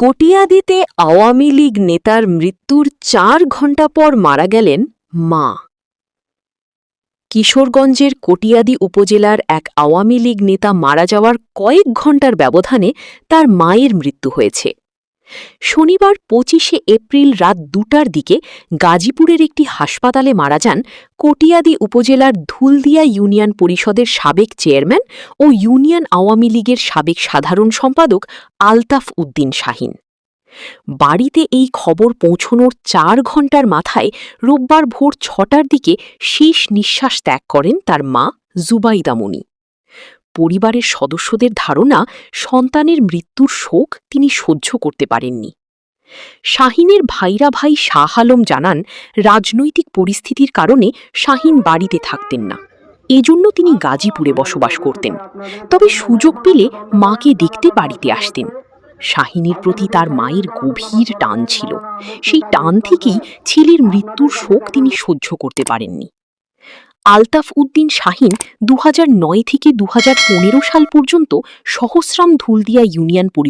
কটিয়াদীতে আওয়ামী লীগ নেতার মৃত্যুর ৪ ঘণ্টা পর মারা গেলেন মা। কিশোরগঞ্জের কটিয়াদী উপজেলার এক আওয়ামী লীগ নেতা মারা যাওয়ার কয়েক ঘণ্টার ব্যবধানে তার মায়ের মৃত্যু হয়েছে। শনিবার ২৫শে এপ্রিল রাত ২টার দিকে গাজীপুরের একটি হাসপাতালে মারা যান কটিয়াদী উপজেলার ধুলদিয়া ইউনিয়ন পরিষদের সাবেক চেয়ারম্যান ও ইউনিয়ন আওয়ামী লীগের সাবেক সাধারণ সম্পাদক আলতাফ উদ্দিন শাহীন। বাড়িতে এই খবর পৌঁছনোর ৪ ঘণ্টার মাথায় রোববার ভোর ৬টার দিকে শেষ নিঃশ্বাস ত্যাগ করেন তার মা জুবাইদা মনি। পরিবারের সদস্যদের ধারণা, সন্তানের মৃত্যুর শোক তিনি সহ্য করতে পারেননি। শাহীনের ভাইরা ভাই শাহ আলম জানান, রাজনৈতিক পরিস্থিতির কারণে শাহীন বাড়িতে থাকতেন না, এজন্য তিনি গাজীপুরে বসবাস করতেন। তবে সুযোগ পেলে মাকে দেখতে বাড়িতে আসতেন। শাহীনের প্রতি তার মায়ের গভীর টান ছিল। সেই টান থেকেই ছেলের মৃত্যুর শোক তিনি সহ্য করতে পারেননি। আলতাফ উদ্দিন শাহীন ২০০৯ থেকে ২০১৫ সাল পর্যন্ত সহস্রাম ধুলদিয়া ইউনিয়ন পরিষদ